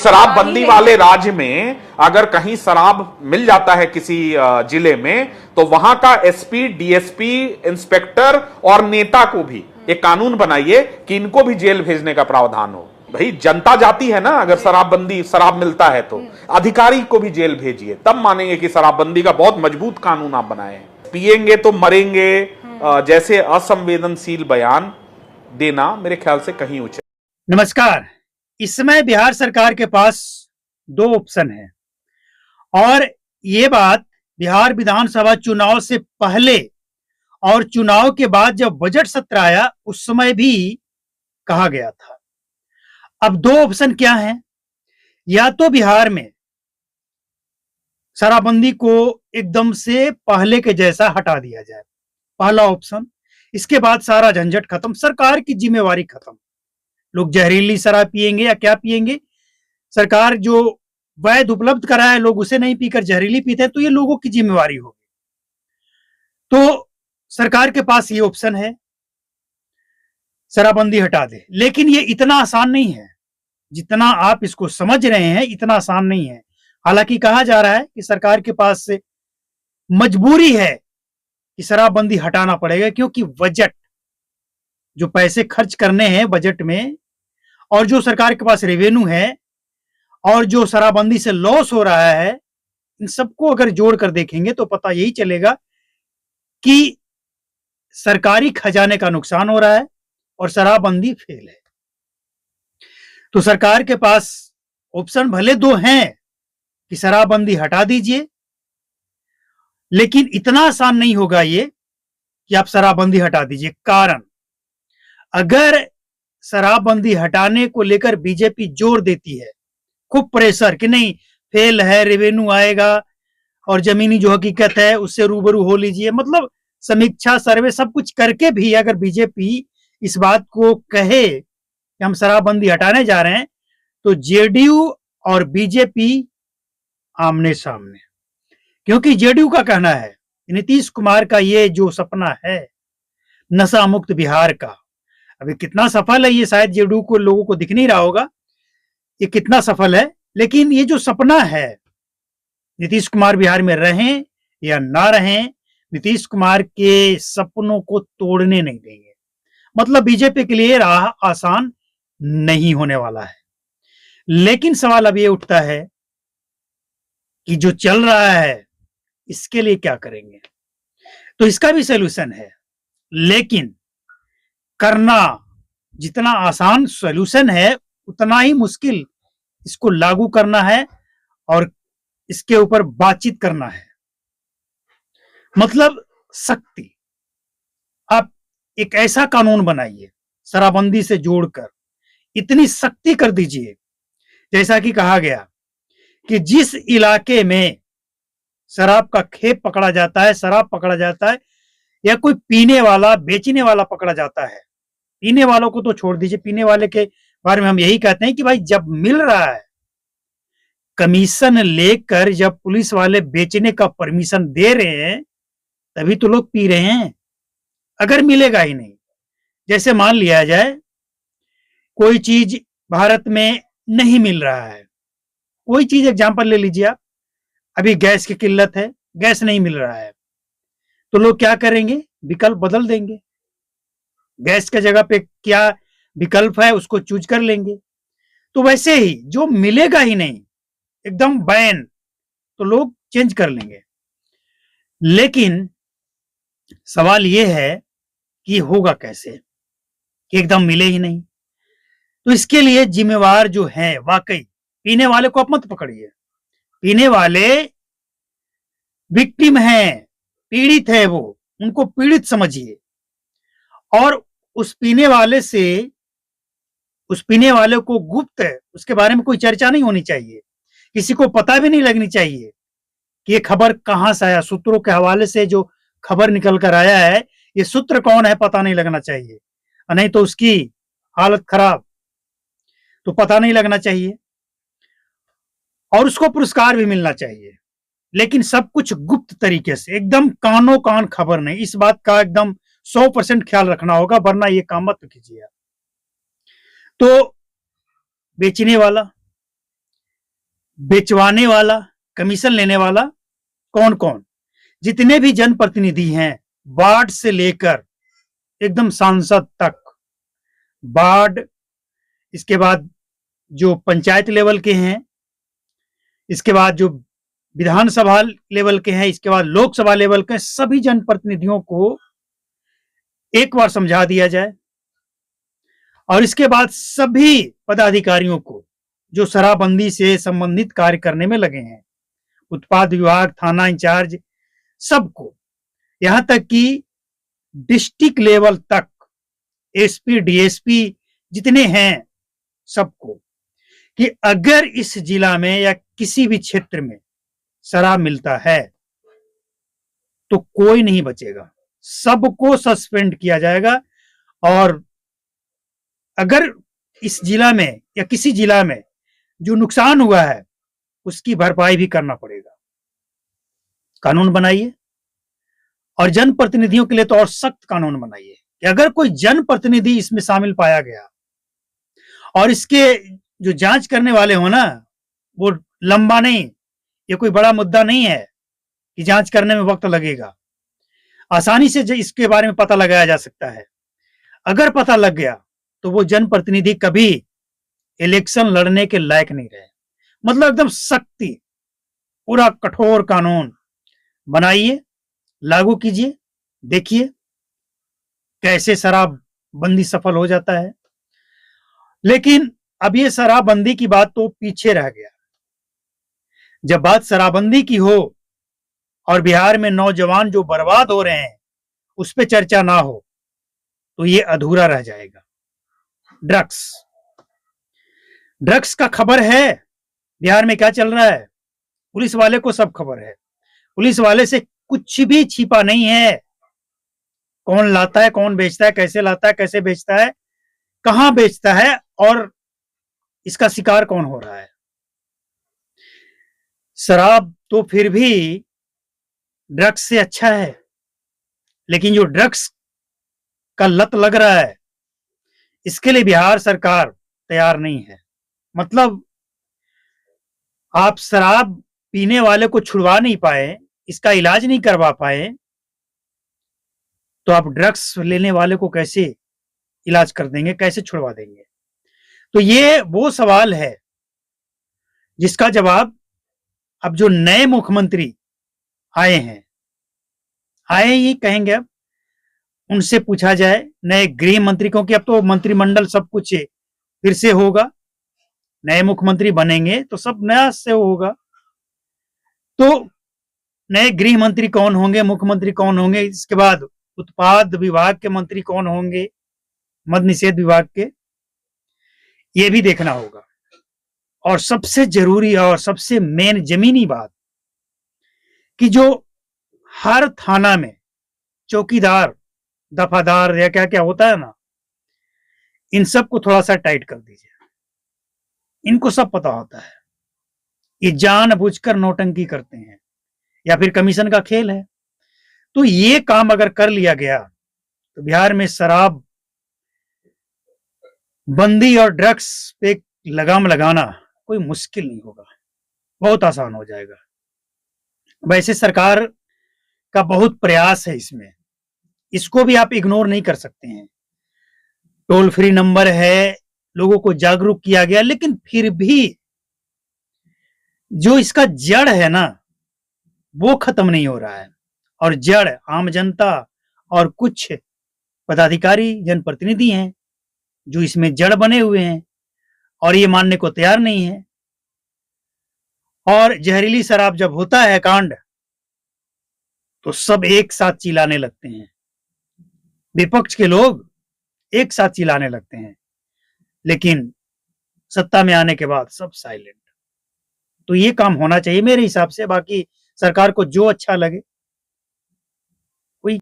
शराबबंदी वाले राज्य में अगर कहीं शराब मिल जाता है किसी जिले में, तो वहां का एसपी, डीएसपी, इंस्पेक्टर और नेता को भी एक कानून बनाइए कि इनको भी जेल भेजने का प्रावधान हो। भाई जनता जाती है ना, अगर शराब मिलता है तो अधिकारी को भी जेल भेजिए, तब मानेंगे कि शराबबंदी का बहुत मजबूत कानून आप बनाए हैं। पिएंगे तो मरेंगे जैसे असंवेदनशील बयान देना मेरे ख्याल से कहीं उचित। नमस्कार। इस समय बिहार सरकार के पास दो ऑप्शन है और ये बात बिहार विधानसभा चुनाव से पहले और चुनाव के बाद जब बजट सत्र आया उस समय भी कहा गया था। अब दो ऑप्शन क्या हैं? या तो बिहार में शराबबंदी को एकदम से पहले के जैसा हटा दिया जाए, पहला ऑप्शन। इसके बाद सारा झंझट खत्म, सरकार की जिम्मेवारी खत्म। लोग जहरीली शराब पिएंगे या क्या पिएंगे, सरकार जो वैध उपलब्ध कराए लोग उसे नहीं पीकर जहरीली पीते हैं, तो ये लोगों की जिम्मेवारी होगी। तो सरकार के पास ये ऑप्शन है, शराबबंदी हटा दे। लेकिन ये इतना आसान नहीं है जितना आप इसको समझ रहे हैं, इतना आसान नहीं है। हालांकि कहा जा रहा है कि सरकार के पास से मजबूरी है कि शराबबंदी हटाना पड़ेगा, क्योंकि बजट जो पैसे खर्च करने हैं बजट में, और जो सरकार के पास रेवेन्यू है, और जो शराबबंदी से लॉस हो रहा है, इन सबको अगर जोड़कर देखेंगे तो पता यही चलेगा कि सरकारी खजाने का नुकसान हो रहा है और शराबबंदी फेल है। तो सरकार के पास ऑप्शन भले दो हैं कि शराबबंदी हटा दीजिए, लेकिन इतना आसान नहीं होगा ये कि आप शराबबंदी हटा दीजिए। कारण, अगर शराबबंदी हटाने को लेकर बीजेपी जोर देती है, खूब प्रेशर कि नहीं फेल है, रेवेन्यू आएगा और जमीनी जो हकीकत है उससे रूबरू हो लीजिए, मतलब समीक्षा सर्वे सब कुछ करके भी अगर बीजेपी इस बात को कहे कि हम शराबबंदी हटाने जा रहे हैं, तो जेडीयू और बीजेपी आमने सामने। क्योंकि जेडीयू का कहना है नीतीश कुमार का ये जो सपना है नशा मुक्त बिहार का, अभी कितना सफल है ये शायद जेडीयू को लोगों को दिख नहीं रहा होगा ये कितना सफल है, लेकिन ये जो सपना है नीतीश कुमार बिहार में रहें या ना रहें, नीतीश कुमार के सपनों को तोड़ने नहीं देंगे। मतलब बीजेपी के लिए राह आसान नहीं होने वाला है। लेकिन सवाल अब ये उठता है कि जो चल रहा है इसके लिए क्या करेंगे? तो इसका भी सलूशन है, लेकिन करना जितना आसान सलूशन है उतना ही मुश्किल इसको लागू करना है और इसके ऊपर बातचीत करना है। मतलब सख्ती, आप एक ऐसा कानून बनाइए शराबबंदी से जोड़कर, इतनी सख्ती कर दीजिए जैसा कि कहा गया कि जिस इलाके में शराब का खेप पकड़ा जाता है, शराब पकड़ा जाता है, या कोई पीने वाला बेचने वाला पकड़ा जाता है, पीने वालों को तो छोड़ दीजिए, पीने वाले के बारे में हम यही कहते हैं कि भाई जब मिल रहा है कमीशन लेकर, जब पुलिस वाले बेचने का परमिशन दे रहे हैं तभी तो लोग पी रहे हैं। अगर मिलेगा ही नहीं, जैसे मान लिया जाए कोई चीज भारत में नहीं मिल रहा है, कोई चीज एग्जांपल ले लीजिए आप, अभी गैस की किल्लत है, गैस नहीं मिल रहा है, तो लोग क्या करेंगे? विकल्प बदल देंगे, गैस के जगह पे क्या विकल्प है उसको चूज कर लेंगे। तो वैसे ही जो मिलेगा ही नहीं एकदम बैन, तो लोग चेंज कर लेंगे। लेकिन सवाल यह है कि होगा कैसे कि एकदम मिले ही नहीं? तो इसके लिए जिम्मेवार जो है, वाकई पीने वाले को आप मत पकड़िए, पीने वाले विक्टिम हैं, पीड़ित है वो, उनको पीड़ित समझिए और उस पीने वाले को गुप्त है, उसके बारे में कोई चर्चा नहीं होनी चाहिए, किसी को पता भी नहीं लगनी चाहिए कि ये खबर कहां से आया। सूत्रों के हवाले से जो खबर निकल कर आया है, ये सूत्र कौन है पता नहीं लगना चाहिए, नहीं तो उसकी हालत खराब, तो पता नहीं लगना चाहिए और उसको पुरस्कार भी मिलना चाहिए। लेकिन सब कुछ गुप्त तरीके से, एकदम कानो कान खबर नहीं, इस बात का एकदम 100% ख्याल रखना होगा, वरना ये काम मत कीजिए। तो बेचने वाला, बेचवाने वाला, कमीशन लेने वाला कौन कौन, जितने भी जनप्रतिनिधि हैं, वार्ड से लेकर एकदम सांसद तक, वार्ड, इसके बाद जो पंचायत लेवल के हैं, इसके बाद जो विधानसभा लेवल के हैं, इसके बाद लोकसभा लेवल के, सभी जनप्रतिनिधियों को एक बार समझा दिया जाए और इसके बाद सभी पदाधिकारियों को जो शराबबंदी से संबंधित कार्य करने में लगे हैं, उत्पाद विभाग, थाना इंचार्ज, सबको, यहां तक कि डिस्ट्रिक्ट लेवल तक एसपी, डीएसपी जितने हैं, सबको, कि अगर इस जिला में या किसी भी क्षेत्र में शराब मिलता है तो कोई नहीं बचेगा, सबको सस्पेंड किया जाएगा और अगर इस जिला में या किसी जिला में जो नुकसान हुआ है उसकी भरपाई भी करना पड़ेगा। कानून बनाइए और जनप्रतिनिधियों के लिए तो और सख्त कानून बनाइए कि अगर कोई जनप्रतिनिधि इसमें शामिल पाया गया और इसके जो जांच करने वाले हो ना, वो लंबा नहीं, ये कोई बड़ा मुद्दा नहीं है कि जांच करने में वक्त लगेगा, आसानी से इसके बारे में पता लगाया जा सकता है। अगर पता लग गया तो वो जनप्रतिनिधि कभी इलेक्शन लड़ने के लायक नहीं रहे। मतलब एकदम सख्ती, पूरा कठोर कानून बनाइए, लागू कीजिए, देखिए कैसे शराबबंदी सफल हो जाता है। लेकिन अब ये शराबबंदी की बात तो पीछे रह गया। जब बात शराबबंदी की हो और बिहार में नौजवान जो बर्बाद हो रहे हैं उस पर चर्चा ना हो तो ये अधूरा रह जाएगा। ड्रग्स का खबर है बिहार में क्या चल रहा है, पुलिस वाले को सब खबर है, पुलिस वाले से कुछ भी छिपा नहीं है। कौन लाता है, कौन बेचता है, कैसे लाता है, कैसे बेचता है, कहां बेचता है और इसका शिकार कौन हो रहा है। शराब तो फिर भी ड्रग्स से अच्छा है, लेकिन जो ड्रग्स का लत लग रहा है इसके लिए बिहार सरकार तैयार नहीं है। मतलब आप शराब पीने वाले को छुड़वा नहीं पाए, इसका इलाज नहीं करवा पाए, तो आप ड्रग्स लेने वाले को कैसे इलाज कर देंगे, कैसे छुड़वा देंगे। तो ये वो सवाल है जिसका जवाब अब जो नए मुख्यमंत्री आए हैं, आए ही कहेंगे। अब उनसे पूछा जाए, नए गृह मंत्री, क्योंकि अब तो मंत्रिमंडल सब कुछ फिर से होगा, नए मुख्यमंत्री बनेंगे तो सब नया से होगा। तो नए गृह मंत्री कौन होंगे, मुख्यमंत्री कौन होंगे, इसके बाद उत्पाद विभाग के मंत्री कौन होंगे, मद्य निषेध विभाग के, ये भी देखना होगा। और सबसे जरूरी और सबसे मेन जमीनी बात कि जो हर थाना में चौकीदार, दफादार या क्या क्या होता है ना, इन सबको थोड़ा सा टाइट कर दीजिए। इनको सब पता होता है, ये जानबूझकर नौटंकी करते हैं या फिर कमीशन का खेल है। तो ये काम अगर कर लिया गया तो बिहार में शराब बंदी और ड्रग्स पे लगाम लगाना कोई मुश्किल नहीं होगा, बहुत आसान हो जाएगा। वैसे सरकार का बहुत प्रयास है इसमें, इसको भी आप इग्नोर नहीं कर सकते हैं। टोल फ्री नंबर है, लोगों को जागरूक किया गया, लेकिन फिर भी जो इसका जड़ है ना वो खत्म नहीं हो रहा है। और जड़ आम जनता और कुछ पदाधिकारी, जनप्रतिनिधि हैं जो इसमें जड़ बने हुए हैं और ये मानने को तैयार नहीं है। और जहरीली शराब जब होता है कांड तो सब एक साथ चिल्लाने लगते हैं, विपक्ष के लोग एक साथ चिल्लाने लगते हैं, लेकिन सत्ता में आने के बाद सब साइलेंट। तो ये काम होना चाहिए मेरे हिसाब से। बाकी सरकार को जो अच्छा लगे